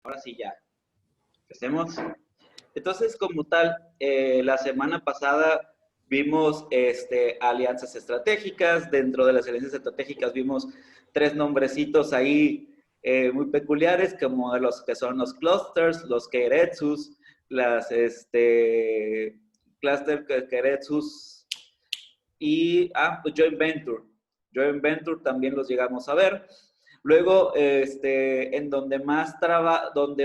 Ahora sí ya. Empecemos. Entonces, como tal, la semana pasada vimos alianzas estratégicas. Dentro de las alianzas estratégicas vimos tres nombrecitos ahí muy peculiares, como los que son los clusters, los keiretsus, las cluster keiretsus y pues joint venture. Joint venture también los llegamos a ver. Luego, en donde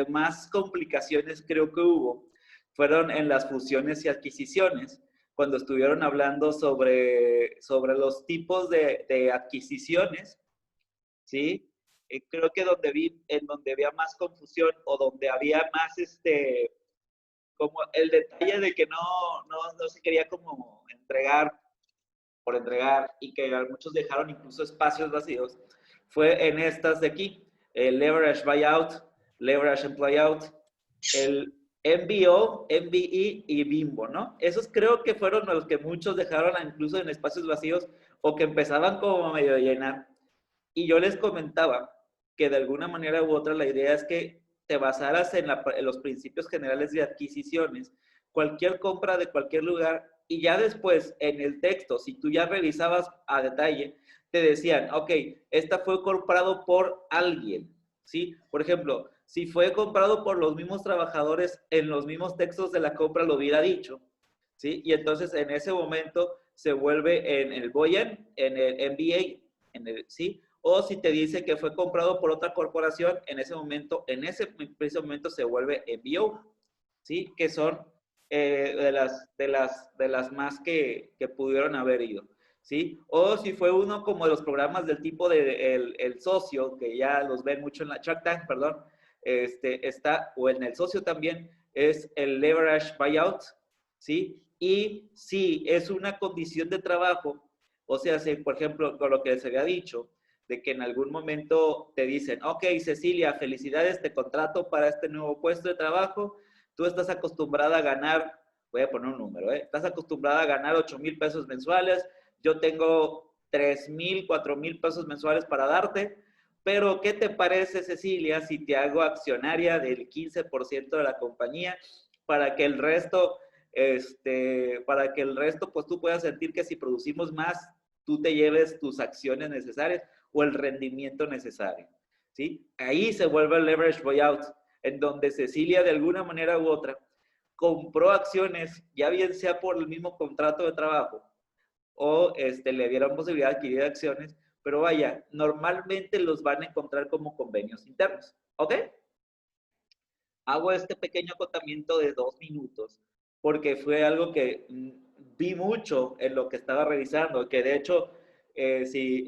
más complicaciones creo que hubo, fueron en las fusiones y adquisiciones, cuando estuvieron hablando sobre los tipos de adquisiciones, ¿sí? Creo que en donde había más confusión o donde había más, como el detalle de que no se quería como entregar por entregar y que muchos dejaron incluso espacios vacíos, fue en estas de aquí, el leverage buyout, leverage employee out, el MBO, MBE y Bimbo, ¿no? Esos creo que fueron los que muchos dejaron incluso en espacios vacíos o que empezaban como medio a llenar. Y yo les comentaba que de alguna manera u otra la idea es que te basaras en los principios generales de adquisiciones, cualquier compra de cualquier lugar, y ya después en el texto, si tú ya revisabas a detalle, te decían, ok, esta fue comprado por alguien, ¿sí? Por ejemplo, si fue comprado por los mismos trabajadores, en los mismos textos de la compra lo hubiera dicho, ¿sí? Y entonces en ese momento se vuelve en el Boyan, en el MBA, ¿sí? O si te dice que fue comprado por otra corporación, en ese preciso momento se vuelve MBO, ¿sí? Que son de las más que pudieron haber ido, ¿sí? O si fue uno como de los programas del tipo de el socio, que ya los ven mucho en la Shark Tank, perdón, o en el socio también, es el leverage buyout, ¿sí? Y si es una condición de trabajo, o sea, si, por ejemplo, con lo que se había dicho, de que en algún momento te dicen, ok, Cecilia, felicidades, te contrato para este nuevo puesto de trabajo, tú estás acostumbrada a ganar, voy a poner un número, estás acostumbrada a ganar 8,000 pesos mensuales, yo tengo 3,000, 4,000 pesos mensuales para darte, pero ¿qué te parece, Cecilia, si te hago accionaria del 15% de la compañía para que el resto, pues tú puedas sentir que si producimos más, tú te lleves tus acciones necesarias o el rendimiento necesario, ¿sí? Ahí se vuelve el leverage buyout, en donde Cecilia de alguna manera u otra compró acciones, ya bien sea por el mismo contrato de trabajo o le dieron posibilidad de adquirir acciones, pero vaya, normalmente los van a encontrar como convenios internos, ¿ok? Hago este pequeño acotamiento de 2 minutos porque fue algo que vi mucho en lo que estaba revisando, que de hecho, si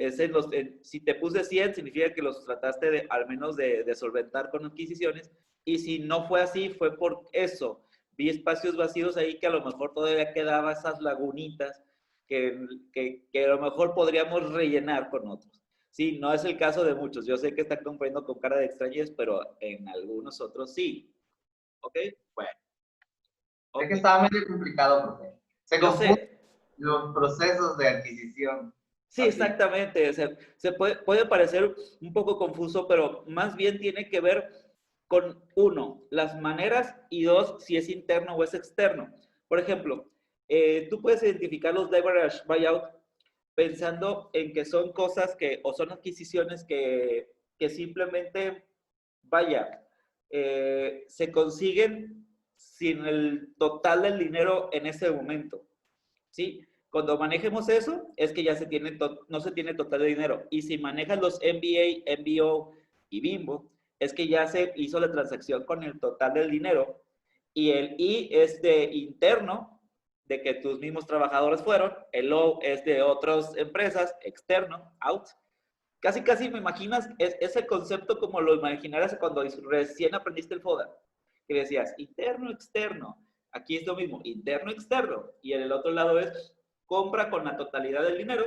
te puse 100, significa que los trataste al menos de solventar con adquisiciones, y si no fue así, fue por eso. Vi espacios vacíos ahí que a lo mejor todavía quedaba esas lagunitas que a lo mejor podríamos rellenar con otros. Sí, no es el caso de muchos. Yo sé que están componiendo con cara de extrañez, pero en algunos otros sí. ¿Ok? Bueno, Sé ok. que estaba medio complicado porque se Yo confunden sé. los procesos de adquisición. Sí, Así. exactamente. Se puede parecer un poco confuso, pero más bien tiene que ver con, uno, las maneras y dos, si es interno o es externo. Por ejemplo, tú puedes identificar los leverage buyout pensando en que son cosas o son adquisiciones que simplemente, vaya, se consiguen sin el total del dinero en ese momento, ¿sí? Cuando manejemos eso, es que ya no se tiene total de dinero. Y si manejas los MBA, MBO y Bimbo, es que ya se hizo la transacción con el total del dinero. Y el I es de interno, de que tus mismos trabajadores fueron. El O es de otras empresas, externo, out. Casi, casi me imaginas ese concepto como lo imaginaras cuando recién aprendiste el FODA, que decías interno, externo. Aquí es lo mismo, interno, externo. Y en el otro lado es compra con la totalidad del dinero,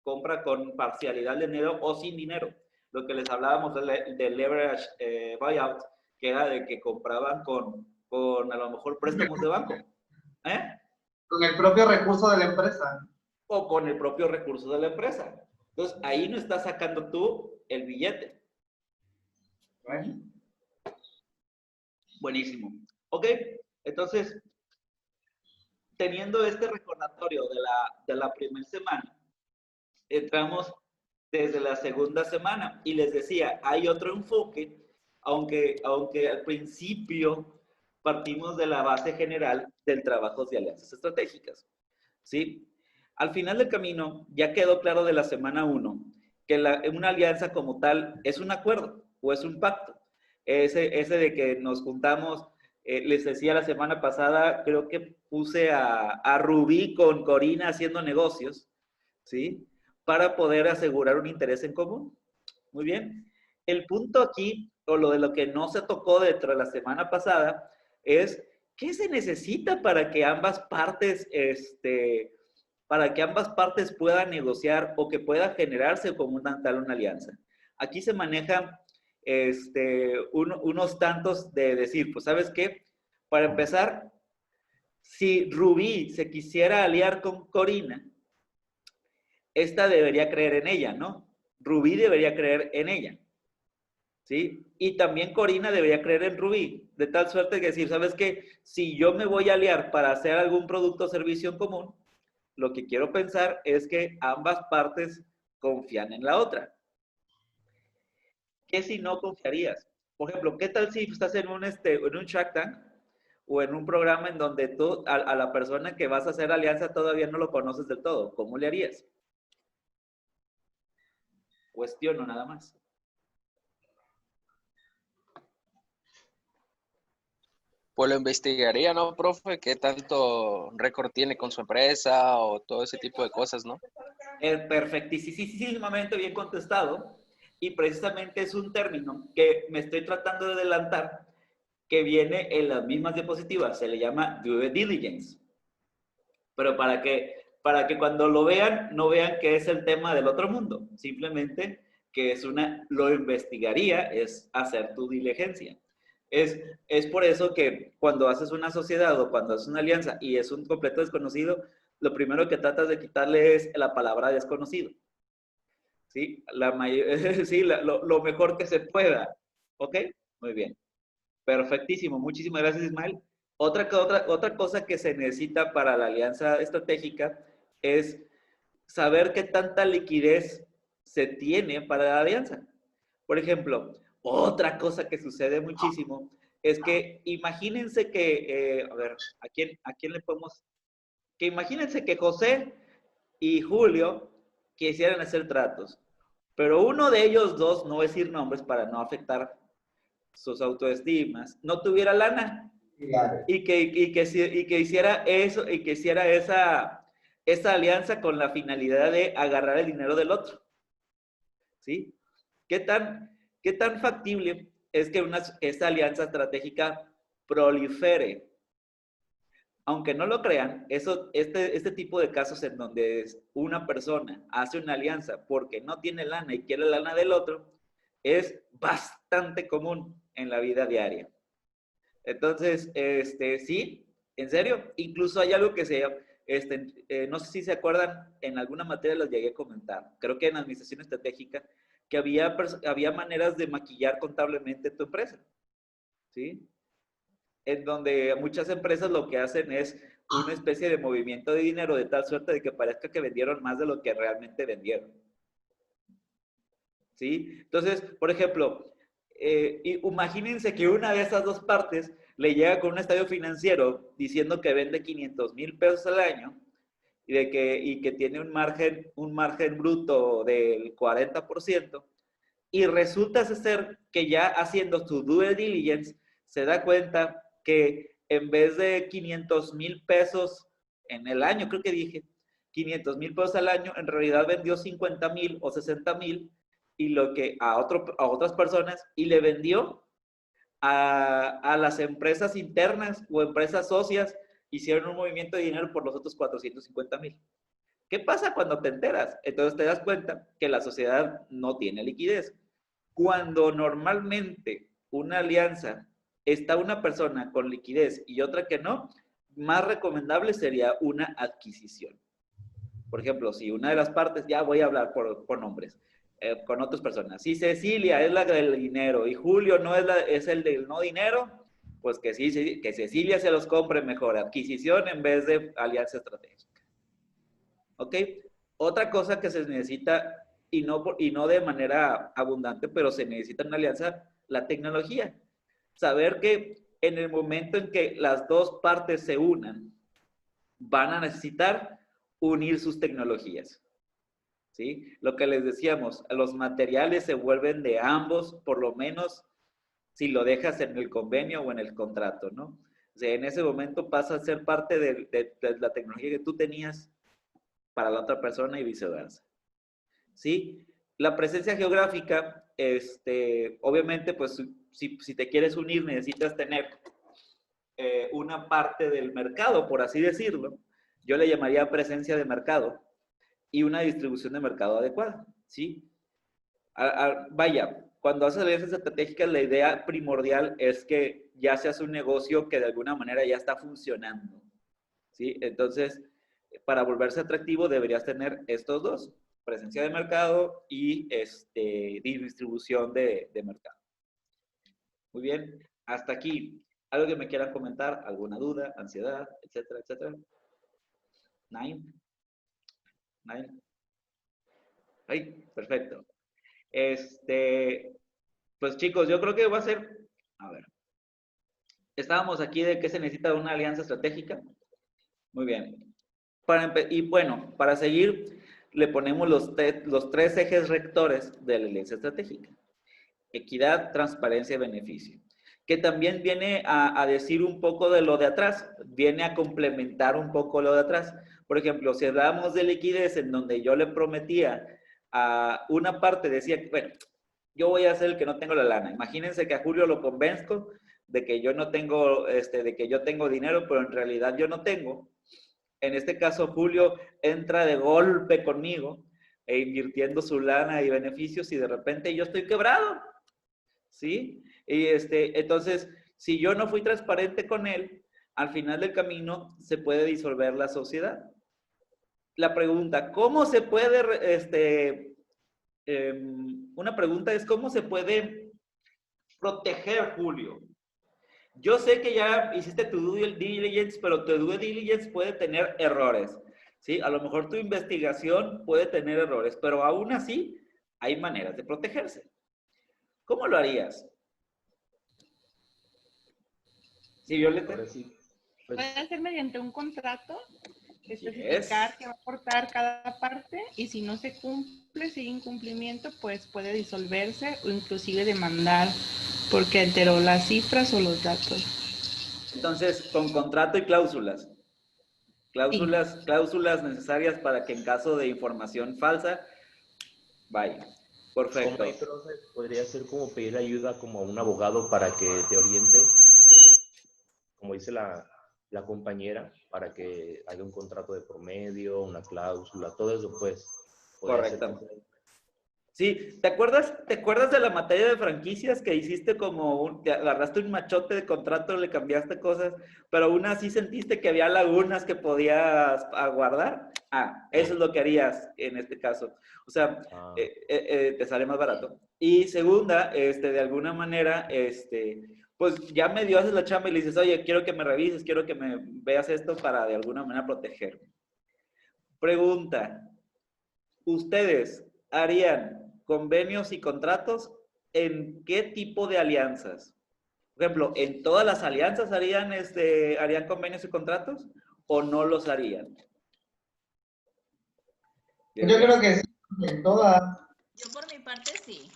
compra con parcialidad del dinero o sin dinero. Lo que les hablábamos del leverage buyout, que era de que compraban con a lo mejor préstamos de banco. ¿Eh? Con el propio recurso de la empresa. O con el propio recurso de la empresa. Entonces, ahí no estás sacando tú el billete. Bueno, Buenísimo. Ok, entonces, teniendo este recordatorio de la primera semana, entramos desde la segunda semana y les decía, hay otro enfoque, aunque al principio partimos de la base general del trabajo de alianzas estratégicas, ¿sí? Al final del camino ya quedó claro de la semana 1 que una alianza como tal es un acuerdo o es un pacto. Ese de que nos juntamos, les decía la semana pasada, creo que puse a Rubí con Corina haciendo negocios, ¿sí? Para poder asegurar un interés en común. Muy bien. El punto aquí, o lo de lo que no se tocó dentro de la semana pasada, es qué se necesita para que ambas partes puedan negociar o que pueda generarse como una alianza. Aquí se manejan unos tantos de decir, pues, ¿sabes qué? Para empezar, si Rubí se quisiera aliar con Corina, esta debería creer en ella, ¿no? Rubí debería creer en ella, ¿sí? Y también Corina debería creer en Rubí, de tal suerte que decir, ¿sabes qué? Si yo me voy a aliar para hacer algún producto o servicio en común, lo que quiero pensar es que ambas partes confían en la otra. ¿Qué si no confiarías? Por ejemplo, ¿qué tal si estás en un Shark Tank o en un programa en donde tú a la persona que vas a hacer alianza todavía no lo conoces del todo? ¿Cómo le harías? Cuestiono nada más. Pues lo investigaría, ¿no, profe? ¿Qué tanto récord tiene con su empresa o todo ese tipo de cosas, no? Perfectísimamente bien contestado. Y precisamente es un término que me estoy tratando de adelantar, que viene en las mismas diapositivas. Se le llama due diligence. Pero para que cuando lo vean, no vean que es el tema del otro mundo. Simplemente que lo investigaría, es hacer tu diligencia. Es por eso que cuando haces una sociedad o cuando haces una alianza y es un completo desconocido, lo primero que tratas de quitarle es la palabra desconocido. ¿Sí? Sí, lo mejor que se pueda. ¿Ok? Muy bien. Perfectísimo. Muchísimas gracias, Ismael. Otra cosa que se necesita para la alianza estratégica es saber qué tanta liquidez se tiene para la alianza. Por ejemplo, otra cosa que sucede muchísimo es que imagínense que, a ver, ¿a quién le podemos? Que imagínense que José y Julio quisieran hacer tratos, pero uno de ellos dos, no voy a decir nombres para no afectar sus autoestimas, no tuviera lana y que hiciera eso y que hiciera esa alianza con la finalidad de agarrar el dinero del otro. ¿Sí? ¿Qué tan factible es que esta alianza estratégica prolifere? Aunque no lo crean, este tipo de casos en donde una persona hace una alianza porque no tiene lana y quiere la lana del otro, es bastante común en la vida diaria. Entonces, sí, en serio, incluso hay algo que no sé si se acuerdan, en alguna materia los llegué a comentar, creo que en administración estratégica, que había maneras de maquillar contablemente tu empresa, ¿sí? En donde muchas empresas lo que hacen es una especie de movimiento de dinero de tal suerte de que parezca que vendieron más de lo que realmente vendieron, ¿sí? Entonces, por ejemplo, imagínense que una de esas dos partes le llega con un estadio financiero diciendo que vende 500,000 pesos al año y que tiene un margen bruto del 40%, y resulta ser que ya haciendo su due diligence se da cuenta que en vez de 500,000 pesos en el año, creo que dije 500,000 pesos al año, en realidad vendió 50,000 o 60,000 y lo que a otras personas y le vendió a las empresas internas o empresas socias, hicieron un movimiento de dinero por los otros 450,000. ¿Qué pasa cuando te enteras? Entonces te das cuenta que la sociedad no tiene liquidez. Cuando normalmente una alianza está una persona con liquidez y otra que no, más recomendable sería una adquisición. Por ejemplo, si una de las partes, ya voy a hablar por nombres, con otras personas. Si Cecilia es la del dinero y Julio no es el del no dinero, pues que sí, que Cecilia se los compre mejor, adquisición en vez de alianza estratégica. ¿Ok? Otra cosa que se necesita, y no de manera abundante, pero se necesita en una alianza, la tecnología. Saber que en el momento en que las dos partes se unan, van a necesitar unir sus tecnologías. ¿Sí? Lo que les decíamos, los materiales se vuelven de ambos, por lo menos si lo dejas en el convenio o en el contrato, ¿no? O sea, en ese momento pasa a ser parte de la tecnología que tú tenías para la otra persona y viceversa. ¿Sí? La presencia geográfica, obviamente, pues si te quieres unir, necesitas tener una parte del mercado, por así decirlo. Yo le llamaría presencia de mercado y una distribución de mercado adecuada, ¿sí? Vaya, cuando haces alianzas estratégicas, la idea primordial es que ya seas un negocio que de alguna manera ya está funcionando, ¿sí? Entonces, para volverse atractivo deberías tener estos dos, presencia de mercado y distribución de mercado. Muy bien, hasta aquí. ¿Algo que me quieran comentar? ¿Alguna duda, ansiedad, etcétera, etcétera? ¿Nine? Ay, perfecto. Pues chicos, yo creo que va a ser, a ver, estábamos aquí de que se necesita una alianza estratégica. Muy bien. Y bueno, para seguir, le ponemos los tres ejes rectores de la alianza estratégica. Equidad, transparencia y beneficio. Que también viene a decir un poco de lo de atrás, viene a complementar un poco lo de atrás. Por ejemplo, si hablamos de liquidez, en donde yo le prometía a una parte, decía, bueno, yo voy a ser el que no tengo la lana. Imagínense que a Julio lo convenzco de que yo no tengo, de que yo tengo dinero, pero en realidad yo no tengo. En este caso, Julio entra de golpe conmigo, invirtiendo su lana y beneficios, y de repente yo estoy quebrado, ¿sí? Y entonces, si yo no fui transparente con él, al final del camino se puede disolver la sociedad. La pregunta, ¿cómo se puede, una pregunta es, ¿cómo se puede proteger, Julio? Yo sé que ya hiciste tu due diligence, pero tu due diligence puede tener errores, ¿sí? A lo mejor tu investigación puede tener errores, pero aún así hay maneras de protegerse. ¿Cómo lo harías? ¿Sí, Violeta? Ahora sí. Pues, Puede ser mediante un contrato, especificar qué va a aportar cada parte y si no se cumple, si hay incumplimiento, pues puede disolverse o inclusive demandar porque alteró las cifras o los datos. Entonces, con contrato y cláusulas. Cláusulas necesarias para que en caso de información falsa, vaya. Perfecto. como ahí, profe, podría ser como pedir ayuda como a un abogado para que te oriente, como dice la compañera, para que haya un contrato de promedio, una cláusula, todo eso, pues. Correcto. Sí, ¿te acuerdas de la materia de franquicias que hiciste te agarraste un machote de contrato, le cambiaste cosas, pero aún así sentiste que había lagunas que podías aguardar? Eso es lo que harías en este caso. O sea, te sale más barato. Y segunda, de alguna manera, pues ya medio haces la chamba y le dices, oye, quiero que me revises, quiero que me veas esto para de alguna manera protegerme. Pregunta, ¿ustedes harían convenios y contratos en qué tipo de alianzas? Por ejemplo, ¿en todas las alianzas harían convenios y contratos o no los harían? Yo creo que sí, en todas, Yo por mi parte sí.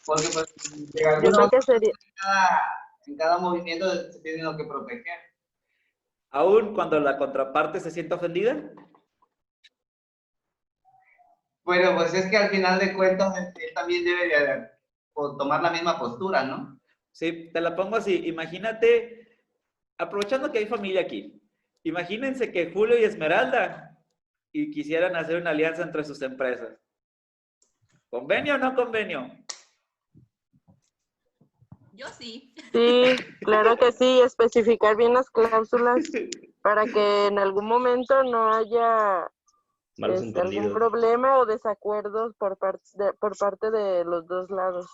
porque pues de Yo alguna creo que sería, en cada movimiento se tiene lo que proteger. ¿Aún cuando la contraparte se siente ofendida? Bueno, pues es que al final de cuentas él también debe de tomar la misma postura, ¿no? Sí, te la pongo así. Imagínate, aprovechando que hay familia aquí, imagínense que Julio y Esmeralda y quisieran hacer una alianza entre sus empresas. ¿Convenio o no convenio? Yo sí. sí, claro que sí, especificar bien las cláusulas para que en algún momento no haya Malos algún entendidos. problema o desacuerdos por parte de los dos lados.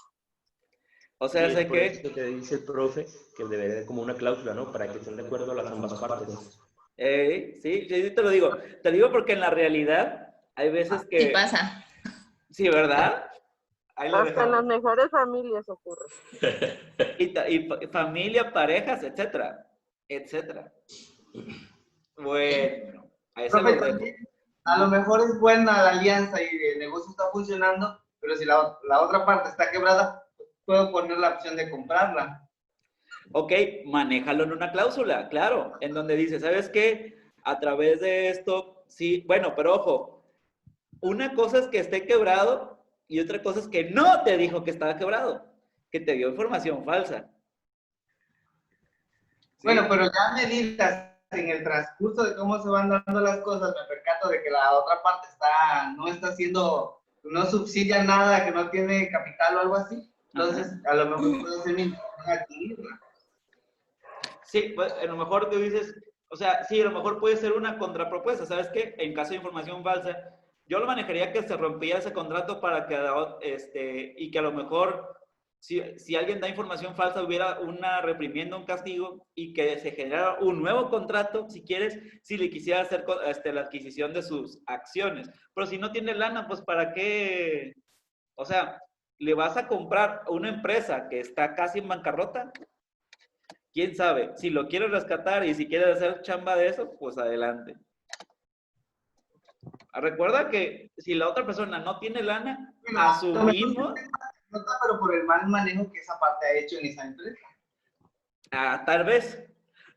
O sea, Y sé es por que... eso que dice el profe que debería de como una cláusula, ¿no? Para que estén de acuerdo las ambas partes. Sí, sí, te lo digo. Te lo digo porque en la realidad hay veces Sí que... pasa. Sí, ¿verdad? Ahí lo Hasta en las dejamos. mejores familias ocurre. Familia, parejas, etcétera, etcétera. Bueno, ahí se Profe, los dejo. también, a lo mejor es buena la alianza y el negocio está funcionando, pero si la otra parte está quebrada, puedo poner la opción de comprarla. Ok, manéjalo en una cláusula, claro, en donde dice, ¿sabes qué? A través de esto, sí, bueno, pero ojo, una cosa es que esté quebrado y otra cosa es que no te dijo que estaba quebrado, que te dio información falsa. Bueno, ¿Sí? pero ya a medida en el transcurso de cómo se van dando las cosas, me percato de que la otra parte no está haciendo, no subsidia nada, que no tiene capital o algo así. Entonces, Ajá. a lo mejor puede ser mi intención adquirirla. Sí, pues, a lo mejor tú dices, o sea, sí, a lo mejor puede ser una contrapropuesta, ¿sabes qué? En caso de información falsa, yo lo manejaría que se rompiera ese contrato para que, y que a lo mejor, si alguien da información falsa, hubiera una reprimienda, un castigo, y que se generara un nuevo contrato, si quieres, si le quisiera hacer la adquisición de sus acciones. Pero si no tiene lana, pues ¿para qué? O sea, ¿le vas a comprar a una empresa que está casi en bancarrota? ¿Quién sabe? Si lo quieres rescatar y si quieres hacer chamba de eso, pues adelante. Recuerda que si la otra persona no tiene lana, Bueno, a lo mejor asumimos, nota, pero por el mal manejo que esa parte ha hecho en esa empresa. tal vez,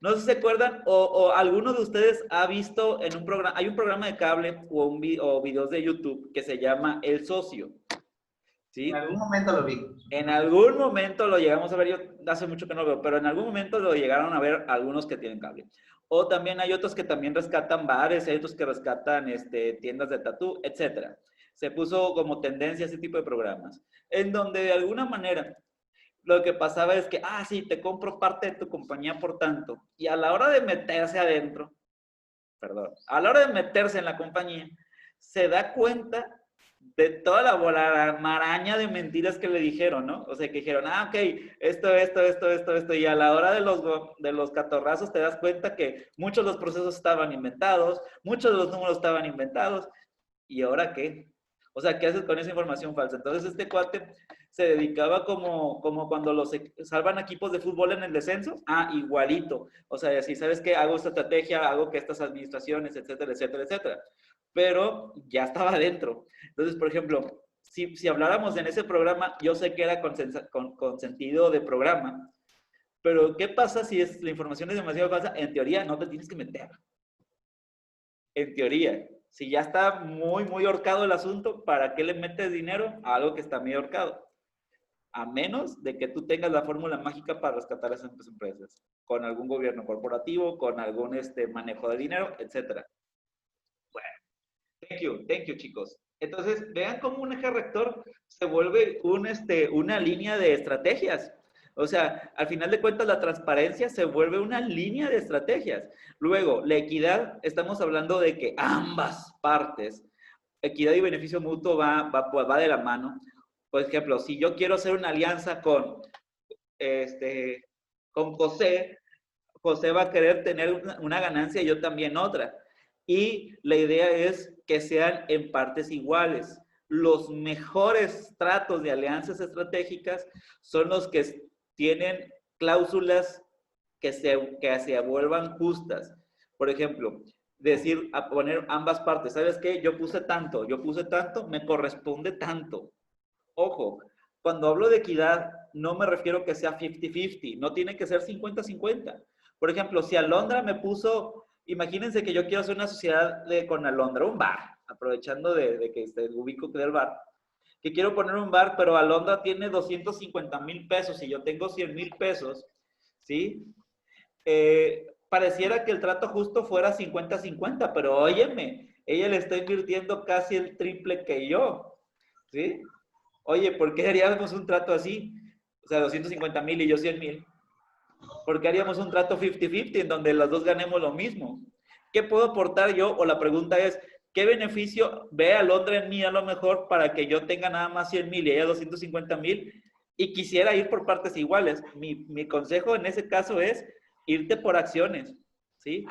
no sé si se acuerdan, o alguno de ustedes ha visto en un programa, hay un programa de cable o videos de YouTube que se llama El Socio. ¿Sí? En algún momento lo vi. En algún momento lo llegamos a ver, yo hace mucho que no lo veo, pero en algún momento lo llegaron a ver algunos que tienen cable. O también hay otros que también rescatan bares, hay otros que rescatan tiendas de tatú, etcétera. Se puso como tendencia ese tipo de programas, en donde de alguna manera lo que pasaba es que, sí, te compro parte de tu compañía por tanto, y a la hora de meterse adentro, perdón, a la hora de meterse en la compañía, se da cuenta de toda la maraña de mentiras que le dijeron, ¿no? O sea, que dijeron, ok, esto, y a la hora de los catorrazos te das cuenta que muchos de los procesos estaban inventados, muchos de los números estaban inventados, ¿y ahora qué? O sea, ¿qué haces con esa información falsa? Entonces este cuate se dedicaba como cuando salvan equipos de fútbol en el descenso, igualito. O sea, si sabes que hago esta estrategia, hago que estas administraciones, etcétera, etcétera, etcétera. Pero ya estaba adentro. Entonces, por ejemplo, si habláramos en ese programa, yo sé que era con sentido de programa, pero ¿qué pasa si la información es demasiado falsa? En teoría no te tienes que meter. En teoría. Si ya está muy, muy horcado el asunto, ¿para qué le metes dinero a algo que está muy horcado? A menos de que tú tengas la fórmula mágica para rescatar esas empresas, con algún gobierno corporativo, con algún manejo de dinero, etcétera. Bueno, thank you, chicos. Entonces, vean cómo un eje rector se vuelve una línea de estrategias. O sea, al final de cuentas, la transparencia se vuelve una línea de estrategias. Luego, la equidad, estamos hablando de que ambas partes, equidad y beneficio mutuo va de la mano. Por ejemplo, si yo quiero hacer una alianza con José, José va a querer tener una ganancia y yo también otra. Y la idea es que sean en partes iguales. Los mejores tratos de alianzas estratégicas son los que tienen cláusulas que se vuelvan justas. Por ejemplo, decir, a poner ambas partes, ¿sabes qué? Yo puse tanto, me corresponde tanto. Ojo, cuando hablo de equidad, no me refiero que sea 50-50, no tiene que ser 50-50. Por ejemplo, si Alondra me puso, imagínense que yo quiero hacer una sociedad con Alondra, un bar, aprovechando de que ubico del bar, que quiero poner un bar, pero Alondra tiene 250,000 pesos y yo tengo 100,000 pesos, ¿sí? Pareciera que el trato justo fuera 50-50, pero óyeme, ella le está invirtiendo casi el triple que yo, ¿sí? Oye, ¿por qué haríamos un trato así? O sea, 250,000 y yo 100,000. ¿Por qué haríamos un trato 50-50 en donde los dos ganemos lo mismo? ¿Qué puedo aportar yo? O la pregunta es, ¿qué beneficio ve Alondra en mí a lo mejor para que yo tenga nada más 100,000 y ella 250,000? y quisiera ir por partes iguales. Mi consejo en ese caso es irte por acciones, ¿sí?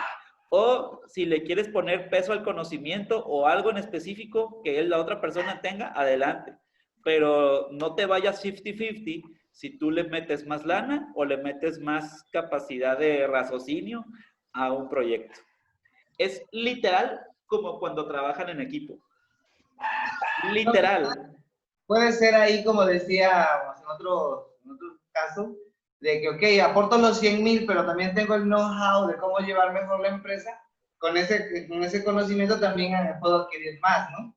O si le quieres poner peso al conocimiento o algo en específico que la otra persona tenga, adelante. Pero no te vayas 50-50 si tú le metes más lana o le metes más capacidad de raciocinio a un proyecto. Es literal como cuando trabajan en equipo. Literal. Puede ser ahí, como decíamos en otro caso, de que, ok, aporto los 100,000, pero también tengo el know-how de cómo llevar mejor la empresa. Con ese conocimiento también puedo adquirir más, ¿no?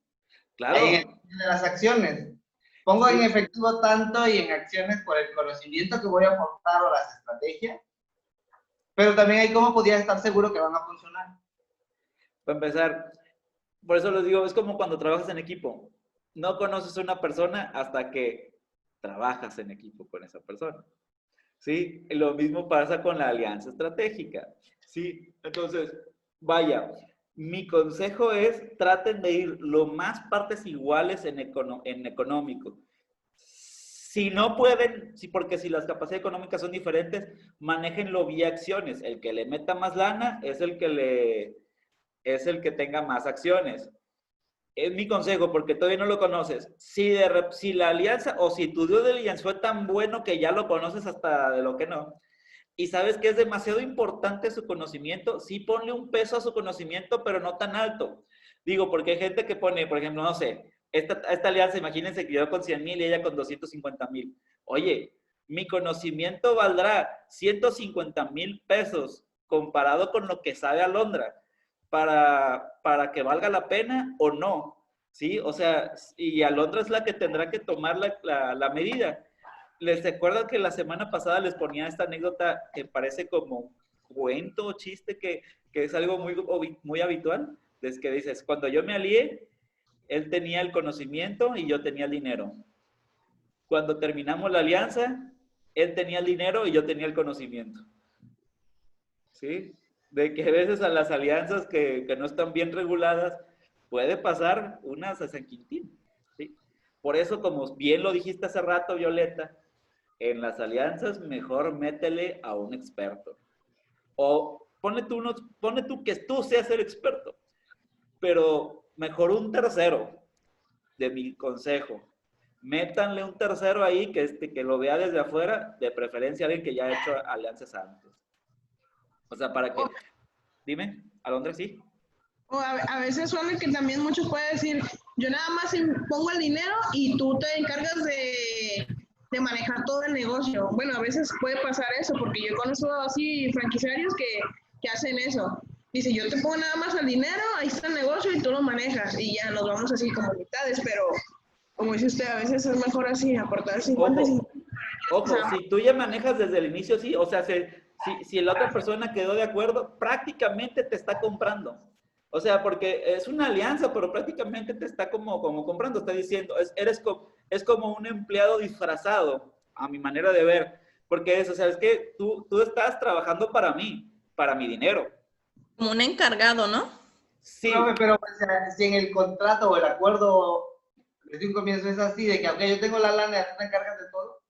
Claro. Ahí en las acciones. Pongo en efectivo tanto y en acciones por el conocimiento que voy a aportar o las estrategias, pero también hay cómo podría estar seguro que van a funcionar. Para empezar, por eso les digo, es como cuando trabajas en equipo. No conoces a una persona hasta que trabajas en equipo con esa persona. ¿Sí? Lo mismo pasa con la alianza estratégica. ¿Sí? Entonces, vaya, mi consejo es traten de ir lo más partes iguales en económico. Si no pueden, porque si las capacidades económicas son diferentes, manéjenlo vía acciones. El que le meta más lana es el que tenga más acciones. Es mi consejo, porque todavía no lo conoces. Si la alianza o si tu due diligence fue tan bueno que ya lo conoces hasta de lo que no, y sabes que es demasiado importante su conocimiento, sí ponle un peso a su conocimiento, pero no tan alto. Digo, porque hay gente que pone, por ejemplo, no sé, esta alianza, imagínense que yo con 100,000 y ella con 250,000. Oye, mi conocimiento valdrá 150,000 pesos comparado con lo que sabe Alondra para que valga la pena o no, ¿sí? O sea, y Alondra es la que tendrá que tomar la medida. ¿Les recuerdan que la semana pasada les ponía esta anécdota que parece como cuento o chiste que es algo muy habitual? Es que dices, cuando yo me alié, él tenía el conocimiento y yo tenía el dinero. Cuando terminamos la alianza, él tenía el dinero y yo tenía el conocimiento. ¿Sí? De que a veces a las alianzas que no están bien reguladas, puede pasar unas a San Quintín. ¿Sí? Por eso, como bien lo dijiste hace rato, Violeta, en las alianzas mejor métele a un experto. O ponle tú que tú seas el experto, pero mejor un tercero, de mi consejo. Métanle un tercero ahí que lo vea desde afuera, de preferencia alguien que ya ha hecho alianzas antes. O sea, para que... Dime, Alondra, sí. O a veces suena que también muchos pueden decir, yo nada más pongo el dinero y tú te encargas de manejar todo el negocio. Bueno, a veces puede pasar eso, porque yo conozco así franquiciarios que hacen eso. Dice, yo te pongo nada más el dinero, ahí está el negocio y tú lo manejas. Y ya nos vamos así como mitades, pero como dice usted, a veces es mejor así, aportar 50 y 50. Ojo, si tú ya manejas desde el inicio, sí, o sea, si la otra persona quedó de acuerdo, prácticamente te está comprando. O sea, porque es una alianza, pero prácticamente te está como comprando, está diciendo, es como un empleado disfrazado, a mi manera de ver, porque o sea, es que tú estás trabajando para mí, para mi dinero. Como un encargado, ¿no? Sí. No, pero o sea, si en el contrato o el acuerdo desde un comienzo es así, de que aunque yo tengo la lana, tú te encargas de todo,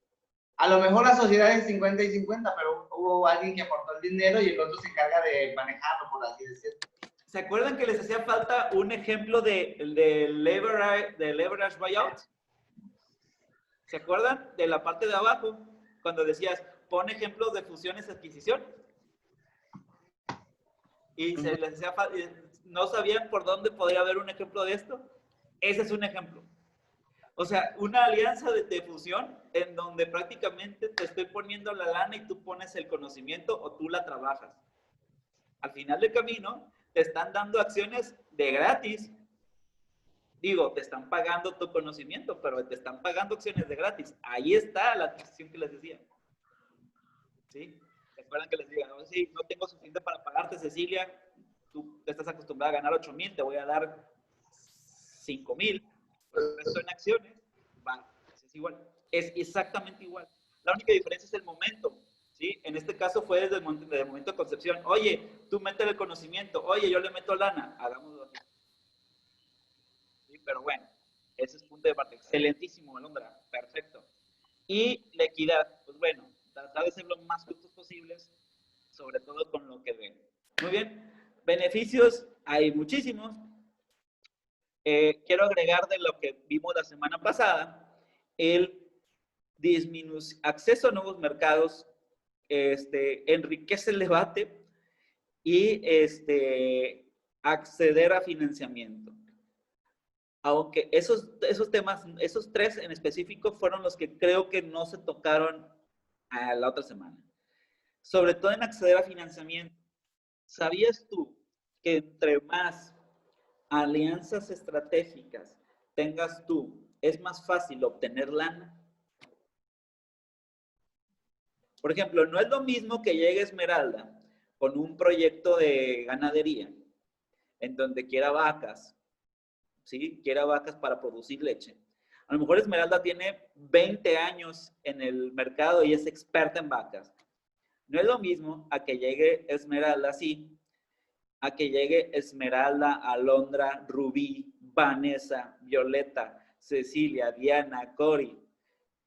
a lo mejor la sociedad es 50 y 50, pero hubo alguien que aportó el dinero y el otro se encarga de manejarlo, por así decirlo. ¿Se acuerdan que les hacía falta un ejemplo de leverage buyout? ¿Se acuerdan de la parte de abajo? Cuando decías, pon ejemplos de fusiones y adquisición. Y se les hacía falta, no sabían por dónde podría haber un ejemplo de esto. Ese es un ejemplo. O sea, una alianza de fusión en donde prácticamente te estoy poniendo la lana y tú pones el conocimiento o tú la trabajas. Al final del camino, te están dando acciones de gratis. Digo, te están pagando tu conocimiento, pero te están pagando acciones de gratis. Ahí está la adquisición que les decía. ¿Sí? ¿Se acuerdan que les digan, no, sí, no tengo suficiente para pagarte, Cecilia? Tú estás acostumbrada a ganar 8,000, te voy a dar 5,000. El resto en acciones, va, es igual. Es exactamente igual. La única diferencia es el momento. ¿Sí? En este caso fue desde el momento de concepción. Oye, tú métele el conocimiento. Oye, yo le meto lana. Hagámoslo así. ¿Sí? Pero bueno, ese es punto de parte. Excelentísimo, Alondra. Perfecto. Y la equidad, pues bueno, tratar de ser lo más justos posibles, sobre todo con lo que ven. Muy bien, beneficios hay muchísimos. Quiero agregar de lo que vimos la semana pasada, el acceso a nuevos mercados, enriquece el debate y acceder a financiamiento. Aunque esos temas, esos tres en específico fueron los que creo que no se tocaron a la otra semana. Sobre todo en acceder a financiamiento. ¿Sabías tú que entre más alianzas estratégicas tengas tú, es más fácil obtener lana? Por ejemplo, no es lo mismo que llegue Esmeralda con un proyecto de ganadería en donde quiera vacas, ¿sí? Quiera vacas para producir leche. A lo mejor Esmeralda tiene 20 años en el mercado y es experta en vacas. No es lo mismo a que llegue Esmeralda así, a que llegue Esmeralda, Alondra, Rubí, Vanessa, Violeta, Cecilia, Diana, Cori.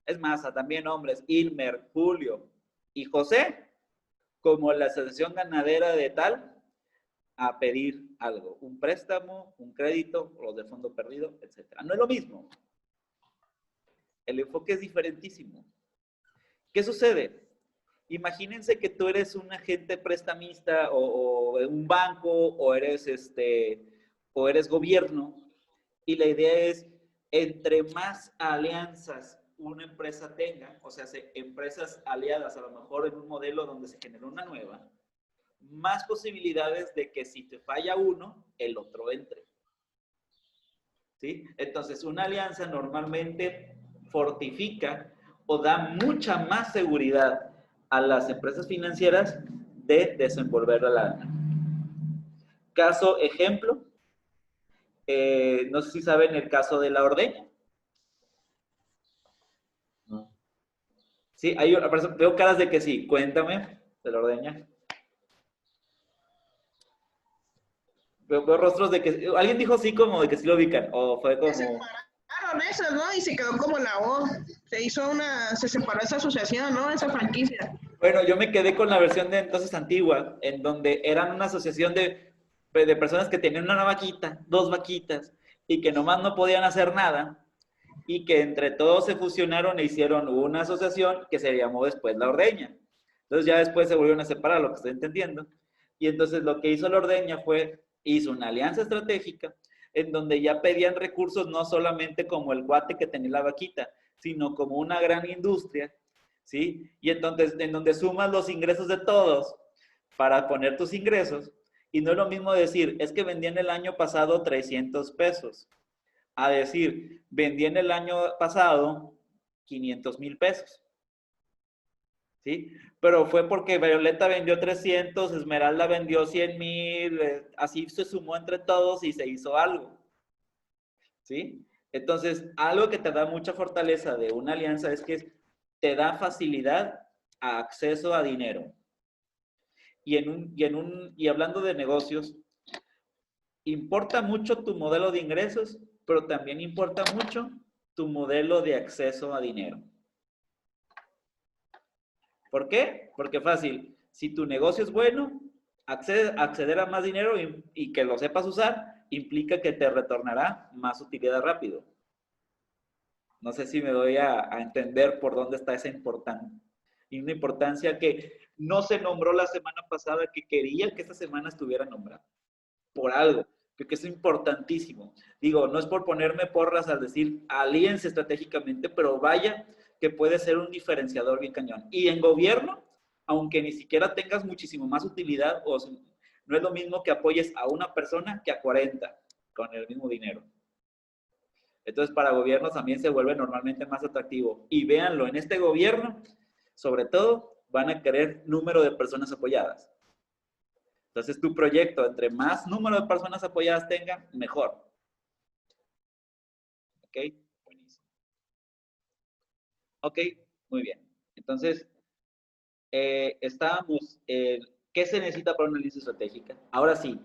Es más, también hombres, Ilmer, Julio y José, como la asociación ganadera de tal, a pedir algo, un préstamo, un crédito, los de fondo perdido, etc. No es lo mismo. El enfoque es diferentísimo. ¿Qué sucede? Imagínense que tú eres un agente prestamista o un banco o eres gobierno y la idea es entre más alianzas una empresa tenga, o sea, empresas aliadas a lo mejor en un modelo donde se generó una nueva, más posibilidades de que si te falla uno, el otro entre. ¿Sí? Entonces, una alianza normalmente fortifica o da mucha más seguridad a las empresas financieras de desenvolver la lana. Caso ejemplo, no sé si saben el caso de la ordeña. Sí, veo caras de que sí. Cuéntame de la ordeña. Veo rostros de que... Alguien dijo sí como de que sí lo ubican. O fue como... Se separaron esas, ¿no? Y se quedó como la O. Se separó esa asociación, ¿no? Esa franquicia. Bueno, yo me quedé con la versión de entonces antigua, en donde eran una asociación de personas que tenían una vaquita, 2 vaquitas, y que nomás no podían hacer nada, y que entre todos se fusionaron e hicieron una asociación que se llamó después La Ordeña. Entonces ya después se volvieron a separar, lo que estoy entendiendo. Y entonces lo que hizo La Ordeña hizo una alianza estratégica en donde ya pedían recursos no solamente como el guate que tenía la vaquita, sino como una gran industria, ¿sí? Y entonces en donde sumas los ingresos de todos para poner tus ingresos, y no es lo mismo decir, es que vendí en el año pasado 300 pesos, a decir, vendí en el año pasado 500,000 pesos. ¿Sí? Pero fue porque Violeta vendió 300, Esmeralda vendió 100,000, así se sumó entre todos y se hizo algo. ¿Sí? Entonces, algo que te da mucha fortaleza de una alianza es que te da facilidad a acceso a dinero. Y hablando de negocios, importa mucho tu modelo de ingresos, pero también importa mucho tu modelo de acceso a dinero. ¿Por qué? Porque fácil, si tu negocio es bueno, acceder a más dinero y que lo sepas usar, implica que te retornará más utilidad rápido. No sé si me doy a entender por dónde está esa importancia. Y una importancia que no se nombró la semana pasada, que quería que esta semana estuviera nombrada. Por algo, porque es importantísimo. Digo, no es por ponerme porras al decir alíense estratégicamente, pero vaya que puede ser un diferenciador bien cañón. Y en gobierno, aunque ni siquiera tengas muchísimo más utilidad, no es lo mismo que apoyes a una persona que a 40 con el mismo dinero. Entonces, para gobiernos también se vuelve normalmente más atractivo. Y véanlo, en este gobierno, sobre todo, van a querer número de personas apoyadas. Entonces, tu proyecto, entre más número de personas apoyadas tenga, mejor. ¿Ok? Buenísimo. Ok, muy bien. Entonces, estábamos, ¿qué se necesita para una alianza estratégica? Ahora sí,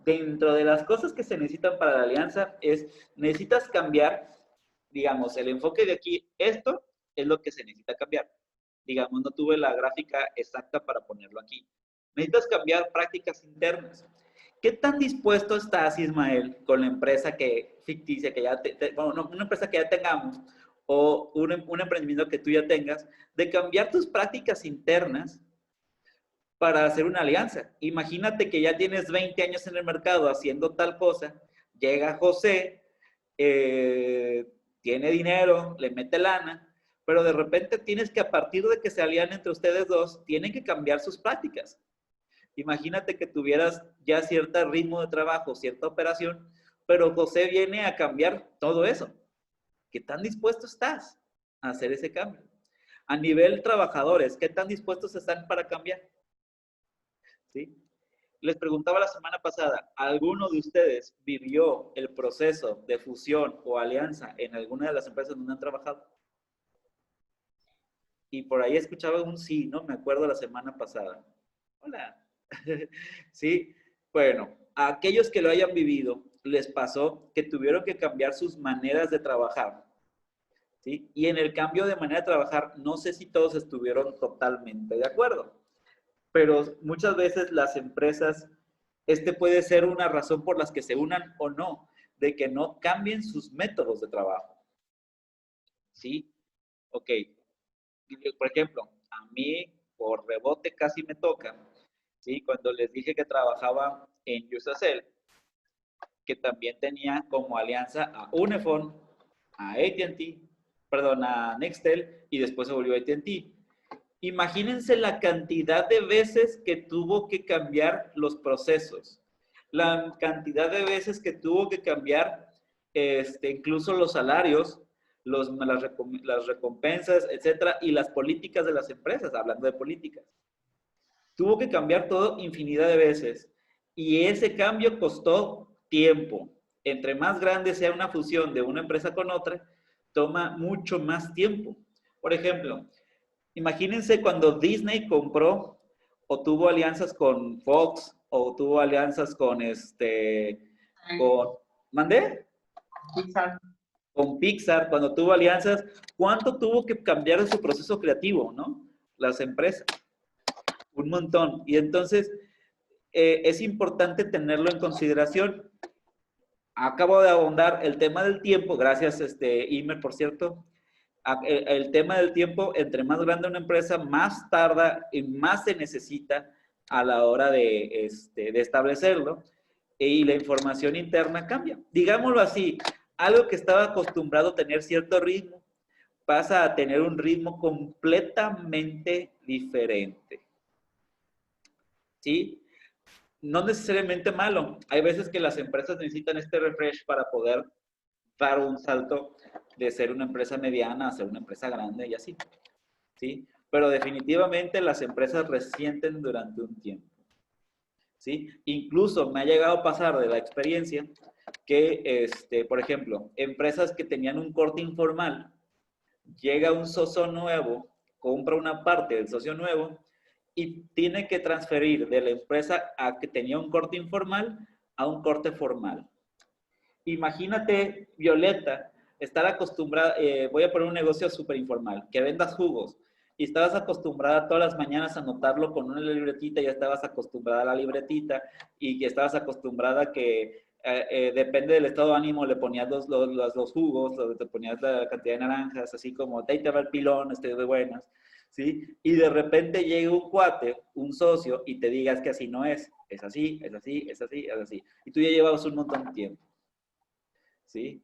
dentro de las cosas que se necesitan para la alianza necesitas cambiar, digamos, el enfoque de aquí, esto es lo que se necesita cambiar. Digamos, no tuve la gráfica exacta para ponerlo aquí. Necesitas cambiar prácticas internas. ¿Qué tan dispuesto estás, Ismael, con la empresa que ficticia, que ya bueno, no, una empresa que ya tengamos, o un emprendimiento que tú ya tengas, de cambiar tus prácticas internas para hacer una alianza? Imagínate que ya tienes 20 años en el mercado haciendo tal cosa, llega José, tiene dinero, le mete lana, pero de repente tienes que, a partir de que se alían entre ustedes dos, tienen que cambiar sus prácticas. Imagínate que tuvieras ya cierto ritmo de trabajo, cierta operación, pero José viene a cambiar todo eso. ¿Qué tan dispuesto estás a hacer ese cambio? A nivel trabajadores, ¿qué tan dispuestos están para cambiar? ¿Sí? Les preguntaba la semana pasada, ¿alguno de ustedes vivió el proceso de fusión o alianza en alguna de las empresas donde han trabajado? Y por ahí escuchaba un sí, ¿no? Me acuerdo la semana pasada. Hola. Sí, bueno, a aquellos que lo hayan vivido, les pasó que tuvieron que cambiar sus maneras de trabajar, ¿sí? Y en el cambio de manera de trabajar, no sé si todos estuvieron totalmente de acuerdo, pero muchas veces las empresas, puede ser una razón por las que se unan o no, de que no cambien sus métodos de trabajo, ¿sí? Ok, por ejemplo, a mí por rebote casi me toca, ¿sí? Cuando les dije que trabajaba en Usacell, que también tenía como alianza a Unifone, a AT&T, perdón, a Nextel, y después se volvió AT&T. Imagínense la cantidad de veces que tuvo que cambiar los procesos, la cantidad de veces que tuvo que cambiar incluso los salarios, las recompensas, etcétera, y las políticas de las empresas, hablando de políticas. Tuvo que cambiar todo infinidad de veces y ese cambio costó tiempo. Entre más grande sea una fusión de una empresa con otra, toma mucho más tiempo. Por ejemplo, imagínense cuando Disney compró o tuvo alianzas con Fox o tuvo alianzas con ¿mandé? Pixar. Con Pixar, cuando tuvo alianzas, ¿cuánto tuvo que cambiar de su proceso creativo, no? Las empresas. Un montón. Y entonces, es importante tenerlo en consideración. Acabo de ahondar el tema del tiempo, gracias, Imer, por cierto. El tema del tiempo, entre más grande una empresa, más tarda y más se necesita a la hora de establecerlo. Y la información interna cambia. Digámoslo así, algo que estaba acostumbrado a tener cierto ritmo, pasa a tener un ritmo completamente diferente. ¿Sí? No necesariamente malo. Hay veces que las empresas necesitan este refresh para poder dar un salto de ser una empresa mediana a ser una empresa grande y así. ¿Sí? Pero definitivamente las empresas resienten durante un tiempo. ¿Sí? Incluso me ha llegado a pasar de la experiencia que, por ejemplo, empresas que tenían un corte informal, llega un socio nuevo, compra una parte del socio nuevo y tiene que transferir de la empresa a que tenía un corte informal a un corte formal. Imagínate, Violeta, estar acostumbrada, voy a poner un negocio súper informal, que vendas jugos, y estabas acostumbrada todas las mañanas a anotarlo con una libretita, ya estabas acostumbrada a la libretita, y que estabas acostumbrada que depende del estado de ánimo, le ponías los jugos, te ponías la cantidad de naranjas, así como, ahí te va el pilón, de buenas, ¿sí? Y de repente llega un cuate, un socio, y te digas que así no es así, es así, es así, es así. Y tú ya llevabas un montón de tiempo, ¿sí?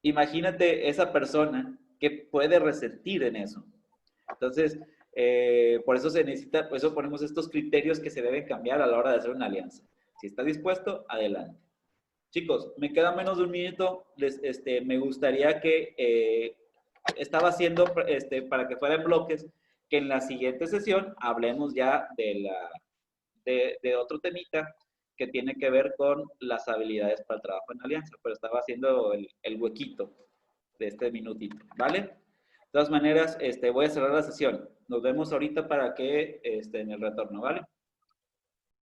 Imagínate esa persona que puede resentir en eso. Entonces, por eso se necesita, por eso ponemos estos criterios que se deben cambiar a la hora de hacer una alianza. Si está dispuesto, adelante. Chicos, me queda menos de un minuto. Me gustaría que estaba haciendo para que fuera en bloques, que en la siguiente sesión hablemos ya de otro temita que tiene que ver con las habilidades para el trabajo en alianza, pero estaba haciendo el huequito de este minutito, ¿vale? De todas maneras, voy a cerrar la sesión. Nos vemos ahorita para que en el retorno, ¿vale?